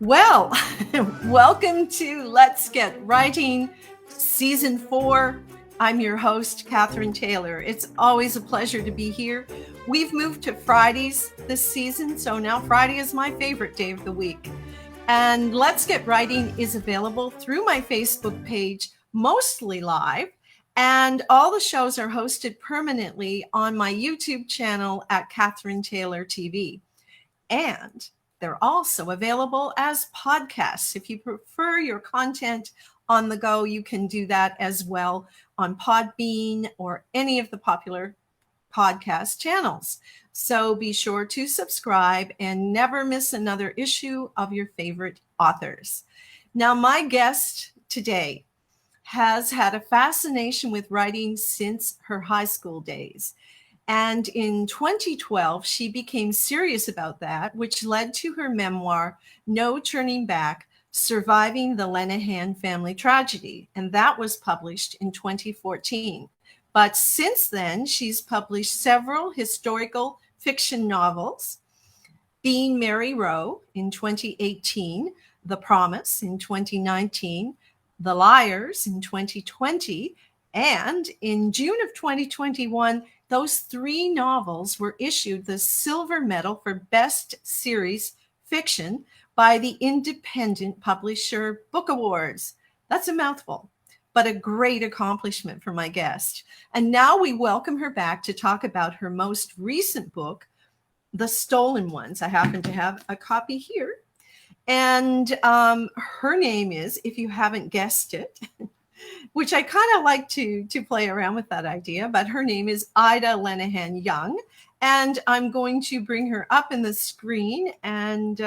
Well, welcome to Let's Get Writing, Season 4. I'm your host, Catherine Taylor. It's always a pleasure to be here. We've moved to Fridays this season, so now Friday is my favorite day of the week. And Let's Get Writing is available through my Facebook page, mostly live, and all the shows are hosted permanently on my YouTube channel at Catherine Taylor TV. And they're also available as podcasts. If you prefer your content on the go, you can do that as well on Podbean or any of the popular podcast channels. So be sure to subscribe and never miss another issue of your favorite authors. Now, my guest today has had a fascination with writing since her high school days. And in 2012, she became serious about that, which led to her memoir, No Turning Back, Surviving the Linehan Family Tragedy. And that was published in 2014. But since then, she's published several historical fiction novels, Being Mary Rowe in 2018, The Promise in 2019, The Liars in 2020, and in June of 2021, those three novels were issued the Silver Medal for Best Series Fiction by the Independent Publisher Book Awards. That's a mouthful, but a great accomplishment for my guest. And now we welcome her back to talk about her most recent book, The Stolen Ones. I happen to have a copy here. And her name is, if you haven't guessed it, which I kind of like to play around with that idea, but her name is Ida Linehan Young. And I'm going to bring her up in the screen and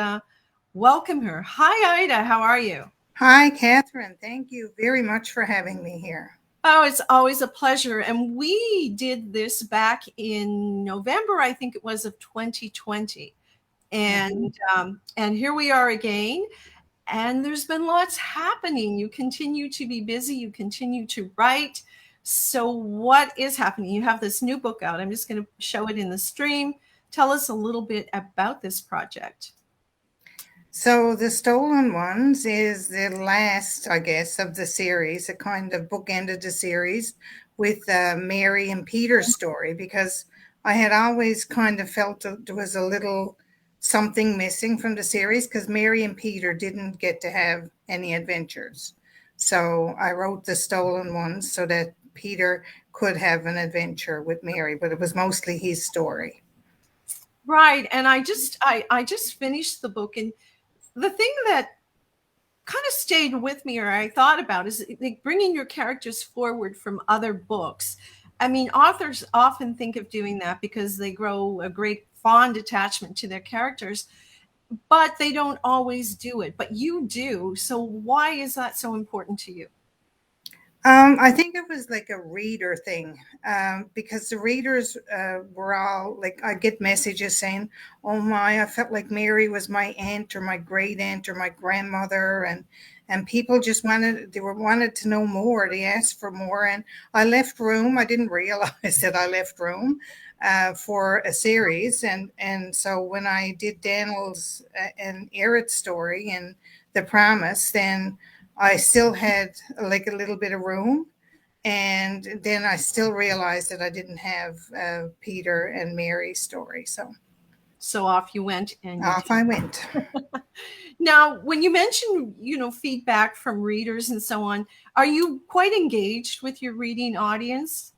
welcome her. Hi, Ida. How are you? Hi, Catherine. Thank you very much for having me here. Oh, it's always a pleasure. And we did this back in November, I think it was, of 2020. And here we are again. And there's been lots happening. You continue to be busy. You continue to write. So what is happening? You have this new book out. I'm just going to show it in the stream. Tell us a little bit about this project. So The Stolen Ones is the last, I guess, of the series. It kind of bookended the series with Mary and Peter's story, because I had always kind of felt that there was a little something missing from the series, because Mary and Peter didn't get to have any adventures. So I wrote The Stolen Ones so that Peter could have an adventure with Mary, but it was mostly his story. Right. And I just finished the book, and the thing that kind of stayed with me, or I thought about, is like bringing your characters forward from other books. I mean, authors often think of doing that because they grow a great fond attachment to their characters, but they don't always do it. But you do. So why is that so important to you? I think it was like a reader thing, because the readers were all like, I get messages saying, "Oh my, I felt like Mary was my aunt or my great aunt or my grandmother," and people just wanted to know more. They asked for more, and I left room. I didn't realize that I left room for a series, and so when I did Daniel's and Eric's story and The Promise, then I still had like a little bit of room. And then I still realized that I didn't have Peter and Mary's story. So off you went. And off I went. Now, when you mention, feedback from readers and so on, are you quite engaged with your reading audience?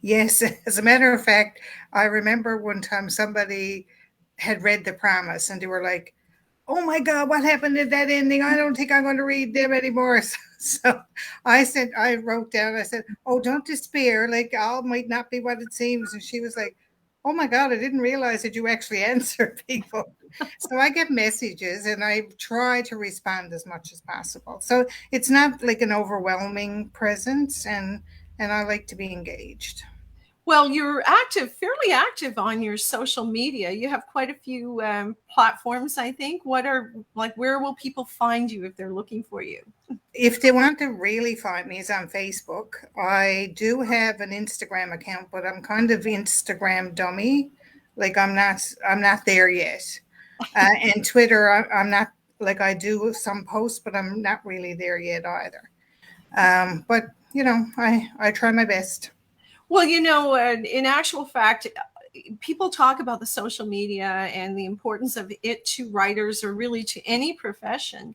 Yes. As a matter of fact, I remember one time somebody had read The Promise and they were like, "Oh my God, what happened to that ending? I don't think I'm going to read them anymore." So I wrote down, I said, "Oh, don't despair. Like, all might not be what it seems." And she was like, "Oh my God, I didn't realize that you actually answer people." So I get messages and I try to respond as much as possible. So it's not like an overwhelming presence, and I like to be engaged. Well, you're fairly active on your social media. You have quite a few platforms, I think. Where will people find you if they're looking for you? If they want to really find me, it's on Facebook. I do have an Instagram account, but I'm kind of Instagram dummy. Like I'm not there yet. And Twitter, I'm not like I do some posts, but I'm not really there yet either. But I try my best. Well, in actual fact, people talk about the social media and the importance of it to writers or really to any profession.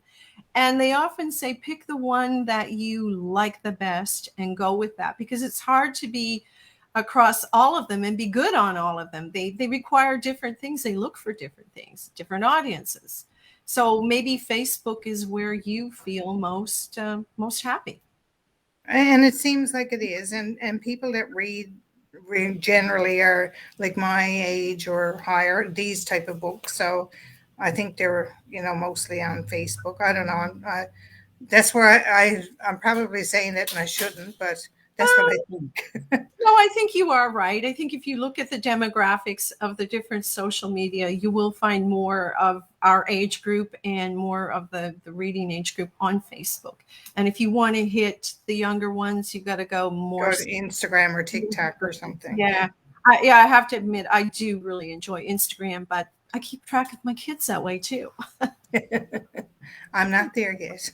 And they often say pick the one that you like the best and go with that, because it's hard to be across all of them and be good on all of them. They require different things. They look for different things, different audiences. So maybe Facebook is where you feel most happy. And it seems like it is. And people that read generally are like my age or higher, these type of books. So I think they're, mostly on Facebook. I don't know. That's where I'm probably saying it and I shouldn't, but that's what I think. No, I think you are right. I think if you look at the demographics of the different social media, you will find more of our age group and more of the reading age group on Facebook. And if you want to hit the younger ones, you've got to go more. Go to Instagram or TikTok or something. Yeah. I have to admit, I do really enjoy Instagram, but I keep track of my kids that way too. I'm not there yet.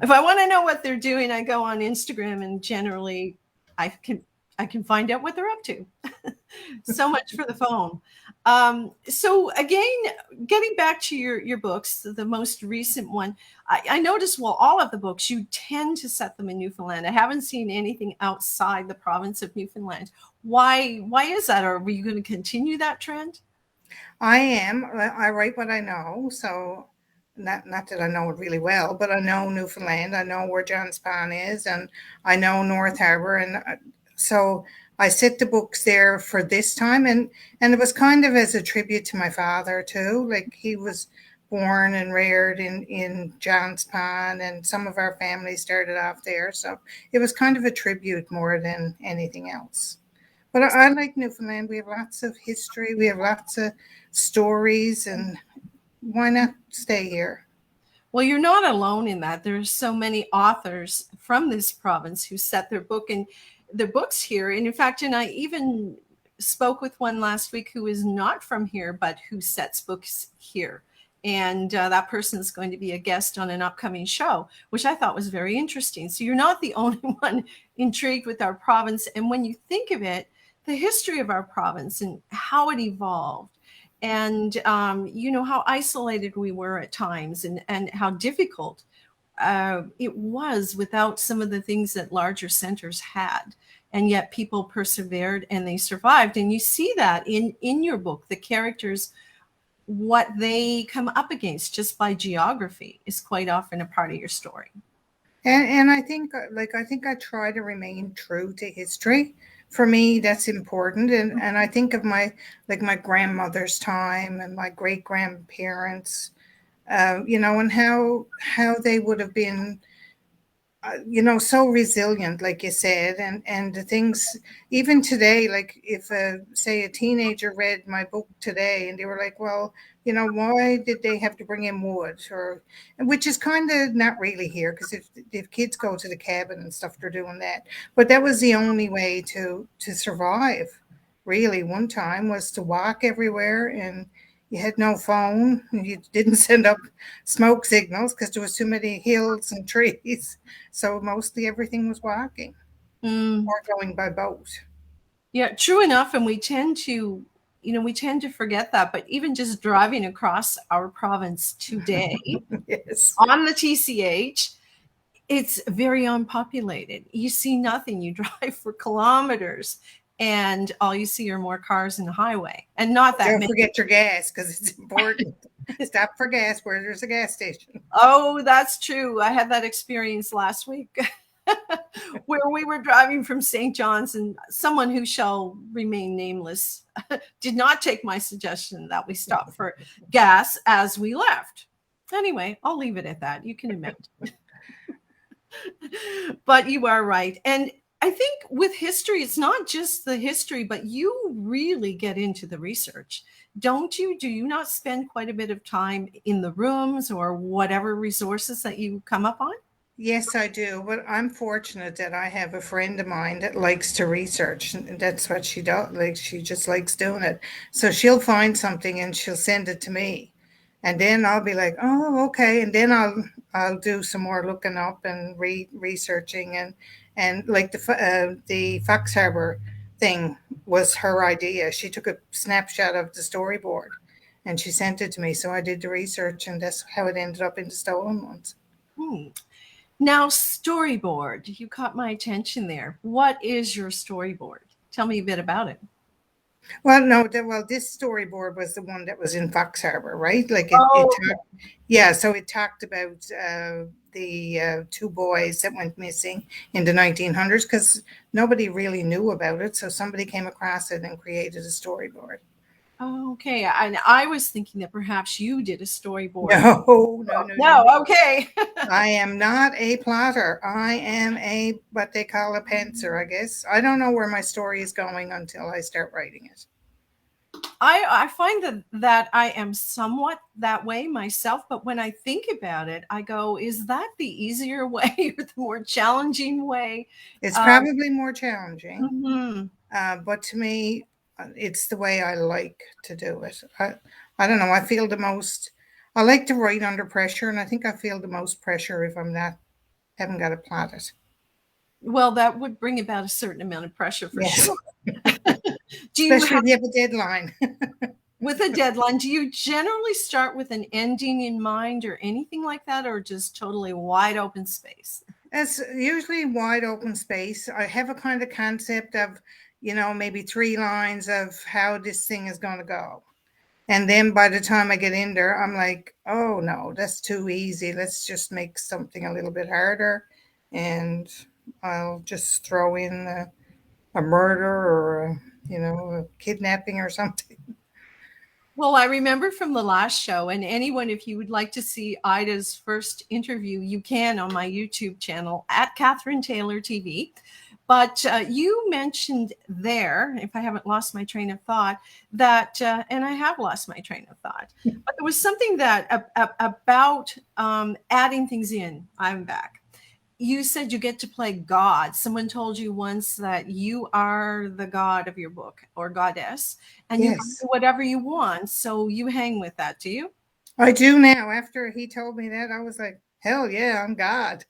If I want to know what they're doing, I go on Instagram, and generally I can find out what they're up to. So much for the phone. So again, getting back to your books, the most recent one, I noticed, well, all of the books, you tend to set them in Newfoundland. I haven't seen anything outside the province of Newfoundland. Why is that? Or were you going to continue that trend? I am. I write what I know. So not that I know it really well, but I know Newfoundland. I know where John's Pond is, and I know North Harbour, and so I set the books there for this time, and it was kind of as a tribute to my father too. Like he was born and reared in John's Pond, and some of our family started off there, so it was kind of a tribute more than anything else. But I like Newfoundland. We have lots of history. We have lots of stories, and why not stay here? Well, you're not alone in that. There's so many authors from this province who set their books here. And in fact, and I even spoke with one last week who is not from here, but who sets books here. And that person is going to be a guest on an upcoming show, which I thought was very interesting. So you're not the only one intrigued with our province. And when you think of it, the history of our province and how it evolved, and how isolated we were at times, and how difficult it was without some of the things that larger centers had, and yet people persevered and they survived. And you see that in your book, the characters, what they come up against just by geography is quite often a part of your story. And I think I try to remain true to history. For me, that's important. And I think of my grandmother's time and my great grandparents, and how they would have been so resilient, like you said, and the things even today, like if say a teenager read my book today and they were like, well, why did they have to bring in wood, or which is kind of not really here, because if kids go to the cabin and stuff, they're doing that, but that was the only way to survive. Really, one time was to walk everywhere, and you had no phone, and you didn't send up smoke signals because there was too many hills and trees. So mostly everything was walking Mm. or going by boat. Yeah, true enough. And we tend to forget that. But even just driving across our province today Yes. on the TCH, it's very unpopulated. You see nothing. You drive for kilometers, and all you see are more cars in the highway, and not that Don't many. forget your gas, because it's important. Stop for gas where there's a gas station. Oh, that's true. I had that experience last week where we were driving from St. John's, and someone who shall remain nameless did not take my suggestion that we stop for gas as we left. Anyway, I'll leave it at that. You can imagine. But you are right. And I think with history, it's not just the history, but you really get into the research, don't you? Do you not spend quite a bit of time in the rooms or whatever resources that you come up on? Yes, I do. But I'm fortunate that I have a friend of mine that likes to research. And that's what she does. Like, she just likes doing it. So she'll find something and she'll send it to me. and then I'll be like, oh, okay, and then I'll do some more looking up and researching, and like the Fox Harbor thing was her idea. She took a snapshot of the storyboard and she sent it to me. So I did the research, and that's how it ended up in the Stolen Ones. Hmm. Now, storyboard, you caught my attention there. What is your storyboard? Tell me a bit about it. Well, no, this storyboard was the one that was in Fox Harbor, right? Like it Oh, talked, yeah. So it talked about the two boys that went missing in the 1900s because nobody really knew about it. So somebody came across it and created a storyboard. okay. And I was thinking that perhaps you did a storyboard. No, no, no, no, No, no. okay. I am not a plotter. I am a what they call a pantser, I guess. I don't know where my story is going until I start writing it. I find that I am somewhat that way myself, but when I think about it, I go, is that the easier way or the more challenging way? It's Um, probably more challenging. mhm. But to me, it's the way I like to do it. I don't know. I feel the most. I like to write under pressure, and I think I feel the most pressure if I'm not haven't got to plot it. Well, that would bring about a certain amount of pressure for Yes, sure. Do you especially have, if you have a deadline. with a deadline, do you generally start with an ending in mind or anything like that, or just totally wide open space? It's usually wide open space. I have a kind of concept of, maybe 3 lines of how this thing is going to go. And then by the time I get in there, I'm like, oh no, that's too easy. Let's just make something a little bit harder. And I'll just throw in a murder or, a kidnapping or something. Well, I remember from the last show, and anyone, if you would like to see Ida's first interview, you can on my YouTube channel at Catherine Taylor TV. But you mentioned there, if I haven't lost my train of thought, that, and I have lost my train of thought, but there was something that about adding things in. I'm back. You said you get to play God. Someone told you once that you are the god of your book or goddess, and you can Yes, do whatever you want. So you hang with that, do you? I do now. After he told me that, I was like, hell yeah, I'm God.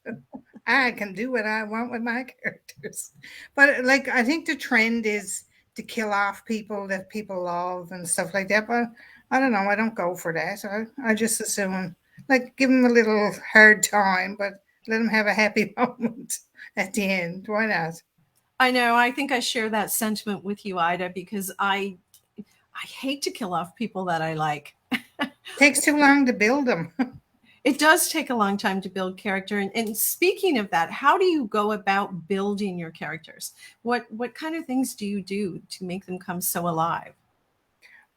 I can do what I want with my characters. But like, I think the trend is to kill off people that people love and stuff like that. But I don't know. I don't go for that. I just assume, like, give them a little hard time, but let them have a happy moment at the end. Why not? I know. I think I share that sentiment with you, Ida, because I hate to kill off people that I like. Takes too long to build them. It does take a long time to build character. And speaking of that, how do you go about building your characters? What kind of things do you do to make them come so alive?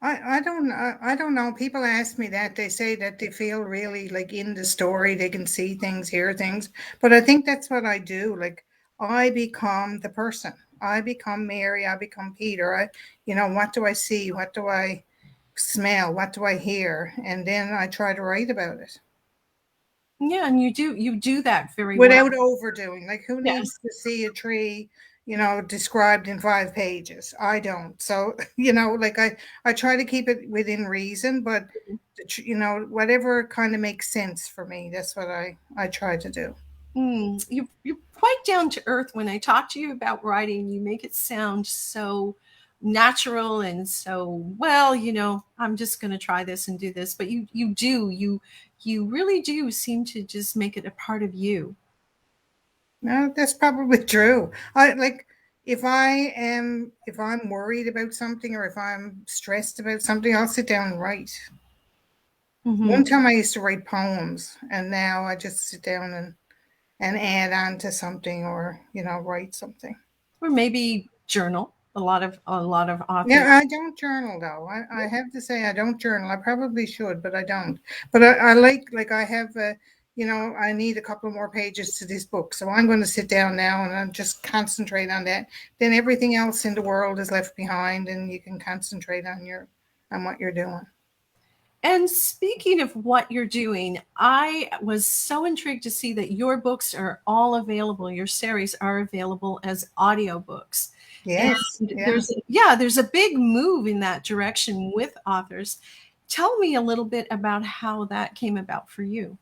I don't know. People ask me that. They say that they feel really like in the story. They can see things, hear things. But I think that's what I do. Like I become the person. I become Mary. I become Peter. What do I see? What do I smell? What do I hear? And then I try to write about it Yeah, and you do that very well. without overdoing. Like who Yes. needs to see a tree, described in 5 pages? I don't. So, like I try to keep it within reason, but whatever kind of makes sense for me, that's what I try to do. You're quite down to earth. When I talk to you about writing, you make it sound so natural and so well. I'm just going to try this and do this, but you really do seem to just make it a part of you. No, that's probably true. I like if I'm worried about something or if I'm stressed about something, I'll sit down and write. Hmm. One time I used to write poems, and now I just sit down and add on to something or write something. Or maybe journal. A lot of authors. Yeah, I don't journal though. I have to say I don't journal. I probably should, but I don't. But I like I have I need a couple more pages to this book, so I'm going to sit down now and I'll just concentrate on that. Then everything else in the world is left behind, and you can concentrate on what you're doing. And speaking of what you're doing, I was so intrigued to see that your books are all available. Your series are available as audiobooks. Yes, And yeah. there's a big move in that direction with authors. Tell me a little bit about how that came about for you.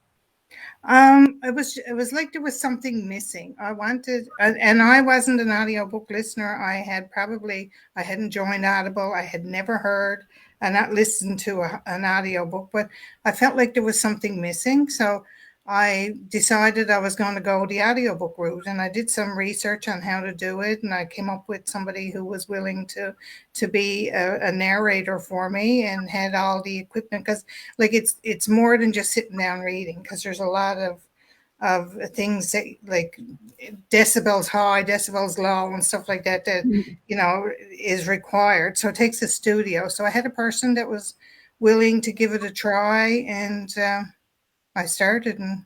It was like there was something missing. I wanted, and I wasn't an audiobook listener. I hadn't joined Audible. I had never heard and not listened to an audiobook, but I felt like there was something missing. So I decided I was going to go the audiobook route, and I did some research on how to do it, and I came up with somebody who was willing to be a narrator for me and had all the equipment, because like it's more than just sitting down reading, because there's a lot of things that, like, decibels high, decibels low, and stuff like that, that is required. So it takes a studio. So I had a person that was willing to give it a try, and I started, and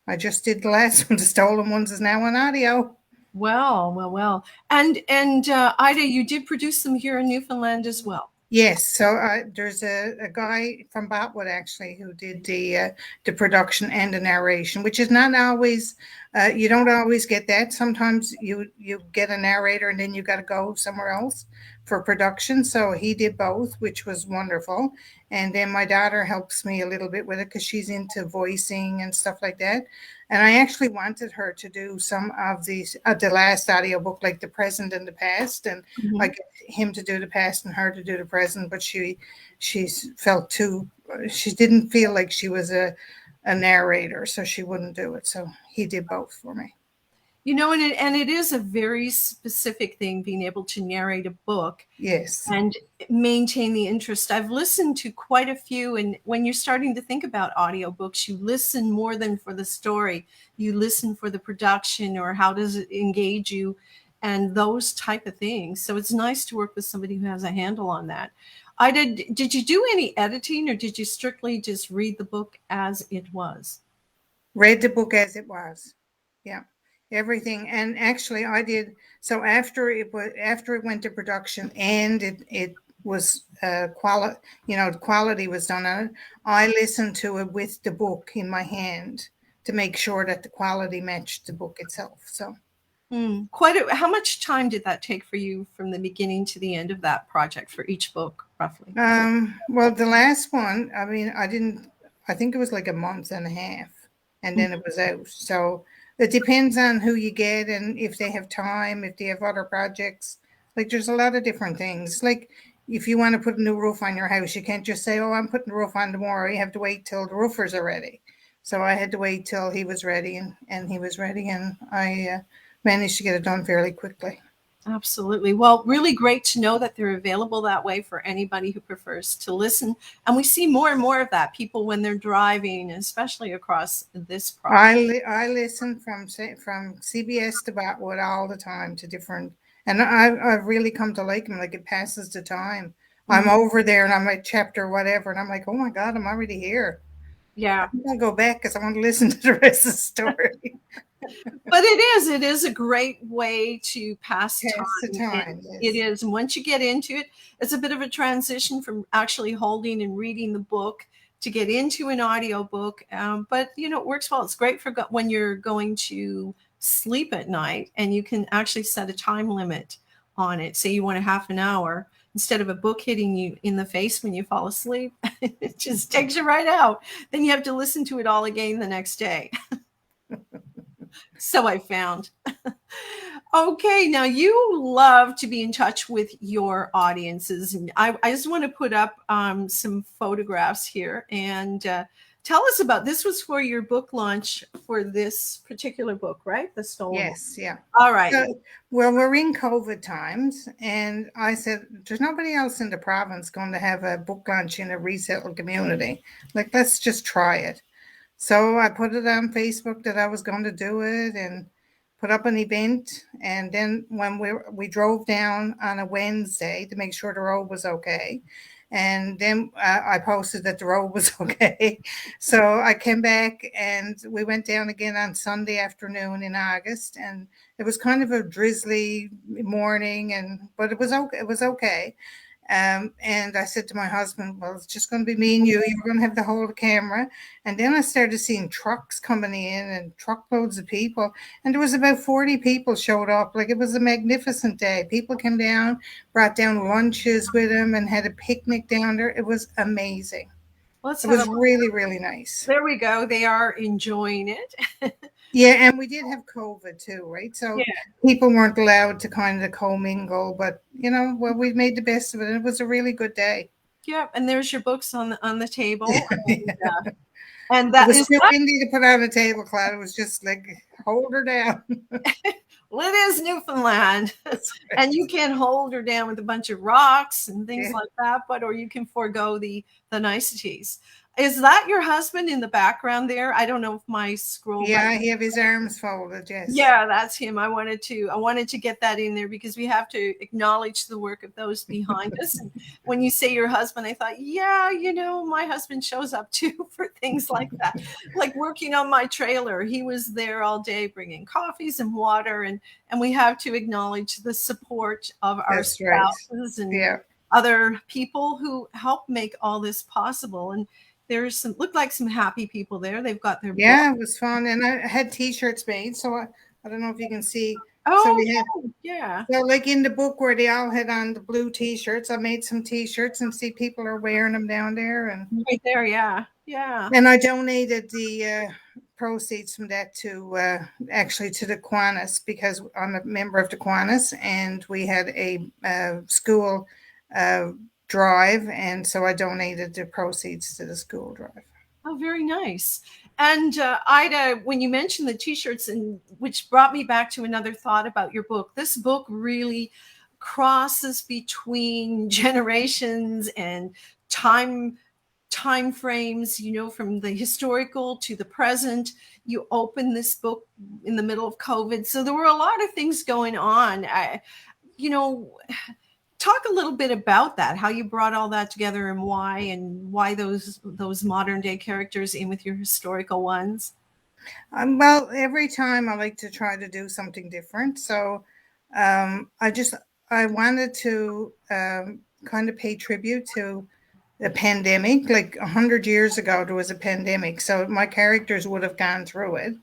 I just did the last one. The Stolen Ones is now on audio. Well. And Ida, you did produce them here in Newfoundland as well. Yes, so there's a guy from Botwood actually who did the production and the narration, which is not always, you don't always get that. Sometimes you get a narrator and then you got to go somewhere else for production. So he did both, which was wonderful. And then my daughter helps me a little bit with it because she's into voicing and stuff like that. And I actually wanted her to do some of these, the last audiobook, like the present and the past, and I get him to do the past and her to do the present, but she felt too, she didn't feel like she was a narrator, so she wouldn't do it. So he did both for me. And it is a very specific thing, being able to narrate a book Yes. and maintain the interest. I've listened to quite a few, and when you're starting to think about audiobooks, you listen more than for the story. You listen for the production, or how does it engage you, and those type of things. So it's nice to work with somebody who has a handle on that. Did you do any editing, or did you strictly just read the book as it was? Read the book as it was. Yeah. Everything. And actually I did, so after it went to production and it was quality, the quality was done on it, I listened to it with the book in my hand to make sure that the quality matched the book itself. So How much time did that take for you from the beginning to the end of that project for each book, roughly? well, the last one, I mean, I think it was like a month and a half, and then it was out. So it depends on who you get and if they have time, if they have other projects. Like, there's a lot of different things. Like, if you want to put a new roof on your house, you can't just say, oh, I'm putting the roof on tomorrow. You have to wait till the roofers are ready. So I had to wait till he was ready, and he was ready, and I managed to get it done fairly quickly. Absolutely. Well, really great to know that they're available that way for anybody who prefers to listen. And we see more and more of that, people when they're driving, especially across this province. I listen from CBS to Batwood all the time to different, and I've really come to like them. Like, it passes the time. I'm Mhm. over there and I'm at chapter whatever, and I'm like, oh my god, I'm already here. Yeah. I'm gonna go back because I want to listen to the rest of the story. But it is a great way to pass Pass the time. time. It Yes. is. And once you get into it, it's a bit of a transition from actually holding and reading the book to get into an audiobook. But it works well. It's great for when you're going to sleep at night, and you can actually set a time limit on it. Say you want a half an hour, instead of a book hitting you in the face when you fall asleep. It just takes you right out. Then you have to listen to it all again the next day. So I found. Okay, now you love to be in touch with your audiences. And I just want to put up some photographs here, and tell us about this. Was for your book launch for this particular book, right? The Stolen One. Yes. Yeah. All right. Well, we're in COVID times, and I said, there's nobody else in the province going to have a book launch in a resettled community. Like, let's just try it. So I put it on Facebook that I was going to do it, and put up an event. And then when we drove down on a Wednesday to make sure the road was okay. And then I posted that the road was okay. So I came back and we went down again on Sunday afternoon in August, and it was kind of a drizzly morning, but it was okay. It was okay. And I said to my husband, well, it's just going to be me and you. You're going to have the whole camera. And then I started seeing trucks coming in and truckloads of people. And there was about 40 people showed up. Like, it was a magnificent day. People came down, brought down lunches with them and had a picnic down there. It was amazing. Let's It have a was look. really, really nice. There we go. They are enjoying it. Yeah, and we did have COVID too, right? So Yeah. people weren't allowed to kind of commingle, but well, we made the best of it. And it was a really good day. Yeah. And there's your books on the table. It And that was is too that. windy to put on a tablecloth. It was just like, hold her down. Well, it is Newfoundland. That's And you right. can hold her down with a bunch of rocks and things Yeah. like that, but or you can forego the niceties. Is that your husband in the background there? I don't know if my scroll button. Yeah, he have his arms folded, yes. Yeah, that's him. I wanted to get that in there because we have to acknowledge the work of those behind us. And when you say your husband, I thought, yeah, my husband shows up too for things like that. Like working on my trailer. He was there all day bringing coffees and water, and we have to acknowledge the support of our That's right. spouses and Yeah. other people who help make all this possible. And there's look like some happy people there. They've got their book. Yeah, it was fun. And I had t-shirts made, so I don't know if you can see. So Oh, we had yeah. so like in the book where they all had on the blue t-shirts, I made some t-shirts and see people are wearing them down there. Right there, yeah. Yeah. And I donated the proceeds from that to actually to the Kiwanis, because I'm a member of the Kiwanis, and we had a school uh, drive, and so I donated the proceeds to the school drive. Oh, very nice. And Ida, when you mentioned the t-shirts, and which brought me back to another thought about your book, this book really crosses between generations and time frames, from the historical to the present. You open this book in the middle of COVID, so there were a lot of things going on. You know, Talk a little bit about that, how you brought all that together and why those modern day characters in with your historical ones. Well, every time I like to try to do something different. So I wanted to kind of pay tribute to the pandemic. Like 100 years ago, there was a pandemic, so my characters would have gone through it.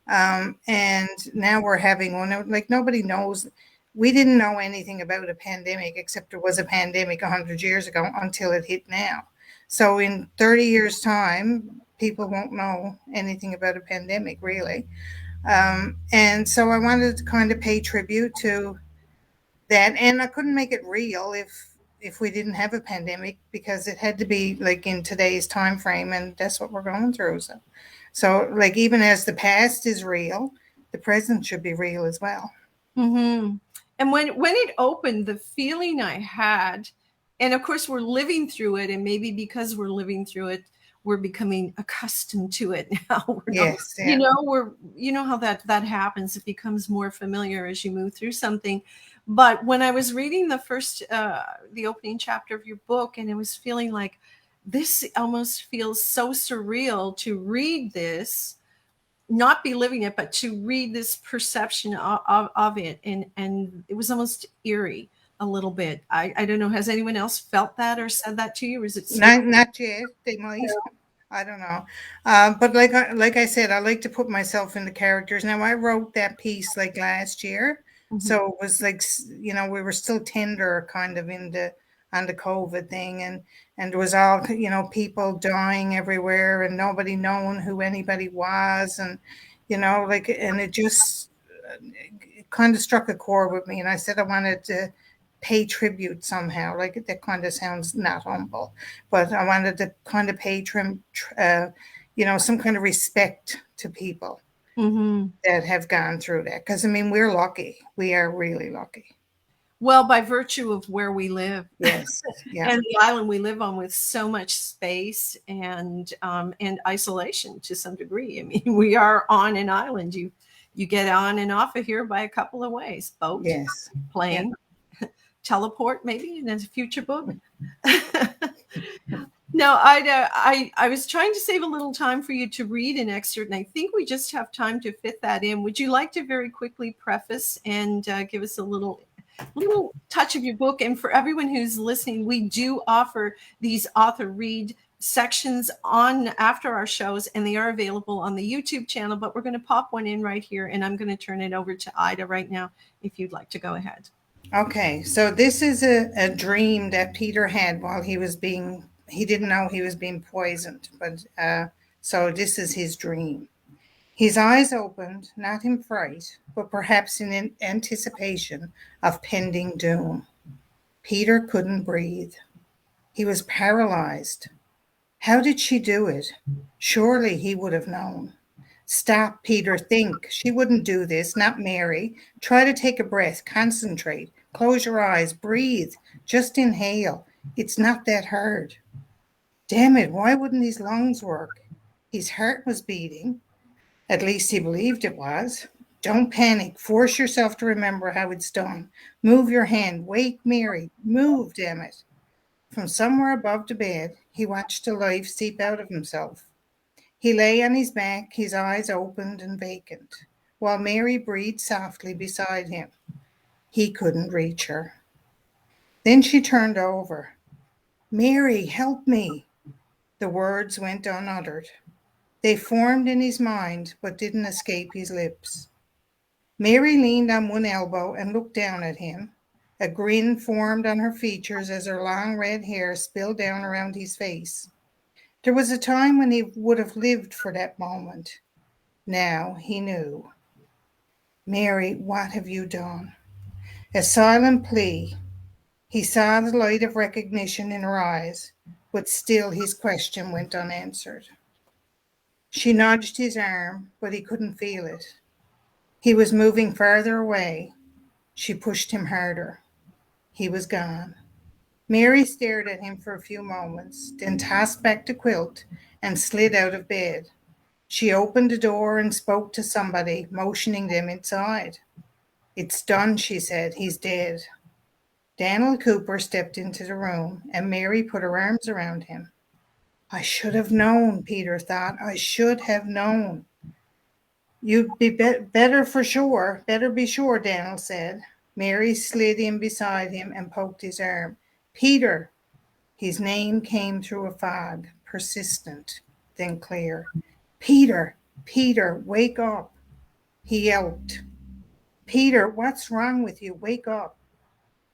And now we're having one. Like, nobody knows. We didn't know anything about a pandemic except there was a pandemic 100 years ago until it hit now. So in 30 years' time, people won't know anything about a pandemic, really. And so I wanted to kind of pay tribute to that, and I couldn't make it real if we didn't have a pandemic, because it had to be like in today's time frame, and that's what we're going through. So like, even as the past is real, the present should be real as well. Mm-hmm. And when it opened, the feeling I had, and of course we're living through it, and maybe because we're living through it, we're becoming accustomed to it now. We're not, Yes, yeah. how that happens. It becomes more familiar as you move through something. But when I was reading the opening chapter of your book, and I was feeling like this almost feels so surreal to read this, not be living it, but to read this perception of it. And it was almost eerie a little bit. I don't know. Has anyone else felt that or said that to you? Or is it still? Not yet. They might. I don't know. But like I said, I like to put myself in the characters. Now, I wrote that piece like last year, Mhm. so it was like, we were still tender, kind of on the COVID thing, and there was all, people dying everywhere, and nobody knowing who anybody was, and like, and it just it kind of struck a chord with me, and I said I wanted to pay tribute somehow. Like, that kind of sounds not humble, but I wanted to kind of pay some kind of respect to people Mhm. that have gone through that. Because, I mean, we're lucky. We are really lucky. Well, by virtue of where we live Yes. Yeah. and the island we live on, with so much space and isolation to some degree. I mean, we are on an island. You get on and off of here by a couple of ways: boat, Yes. Yeah. plane, teleport, maybe in a future book. Now, I was trying to save a little time for you to read an excerpt, and I think we just have time to fit that in. Would you like to very quickly preface and give us a little little touch of your book. And for everyone who's listening, we do offer these author read sections on after our shows, and they are available on the YouTube channel, but we're going to pop one in right here, and I'm going to turn it over to Ida right now, if you'd like to go ahead. Okay, so this is a dream that Peter had while he didn't know he was being poisoned, but so this is his dream. His eyes opened, not in fright, but perhaps in anticipation of pending doom. Peter couldn't breathe. He was paralyzed. How did she do it? Surely he would have known. Stop, Peter, think. She wouldn't do this, not Mary. Try to take a breath, concentrate, close your eyes, breathe, just inhale. It's not that hard. Damn it, why wouldn't his lungs work? His heart was beating. At least he believed it was. Don't panic. Force yourself to remember how it's done. Move your hand. Wake Mary. Move, damn it. From somewhere above the bed, he watched the life seep out of himself. He lay on his back, his eyes opened and vacant, while Mary breathed softly beside him. He couldn't reach her. Then she turned over. Mary, help me. The words went unuttered. They formed in his mind, but didn't escape his lips. Mary leaned on one elbow and looked down at him. A grin formed on her features as her long red hair spilled down around his face. There was a time when he would have lived for that moment. Now he knew. Mary, what have you done? A silent plea. He saw the light of recognition in her eyes, but still his question went unanswered. She nudged his arm, but he couldn't feel it. He was moving farther away. She pushed him harder. He was gone. Mary stared at him for a few moments, then tossed back the quilt and slid out of bed. She opened the door and spoke to somebody, motioning them inside. It's done, she said. He's dead. Daniel Cooper stepped into the room, and Mary put her arms around him. I should have known, Peter thought. I should have known. You'd be better for sure. Better be sure, Daniel said. Mary slid in beside him and poked his arm. Peter. His name came through a fog, persistent, then clear. Peter, Peter, wake up. He yelped. Peter, what's wrong with you? Wake up.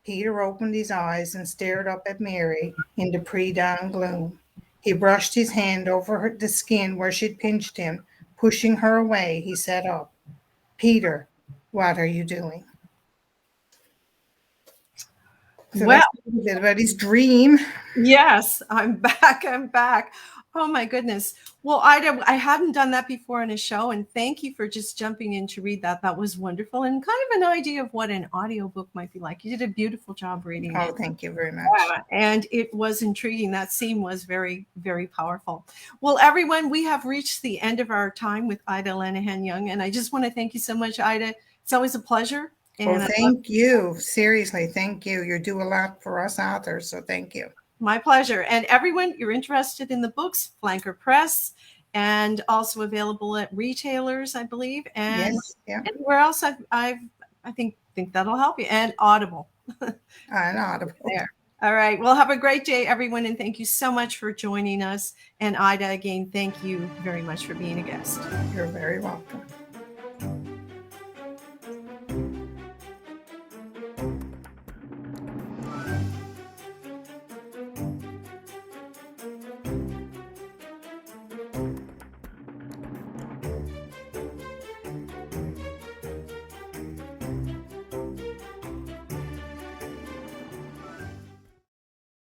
Peter opened his eyes and stared up at Mary in the pre-dawn gloom. He brushed his hand over the skin where she'd pinched him. Pushing her away, he sat up. Peter, what are you doing? So Well, that's a little bit about his dream. yes, I'm back. I'm back. Oh my goodness. Well, Ida, I hadn't done that before on a show, and thank you for just jumping in to read that. That was wonderful, and kind of an idea of what an audiobook might be like. You did a beautiful job reading it. Oh, thank you very much. And it was intriguing. That scene was very, very powerful. Well, everyone, we have reached the end of our time with Ida Lenahan Young, and I just want to thank you so much, Ida. It's always a pleasure. Well, thank you. Seriously, thank you. You do a lot for us authors, so thank you. My pleasure. And everyone, you're interested in the books, Flanker Press, and also available at retailers, I believe, and yes, yeah. anywhere else. I think that'll help you. And Audible. And Audible. There. All right. Well, have a great day, everyone, and thank you so much for joining us. And Ida, again, thank you very much for being a guest. You're very welcome.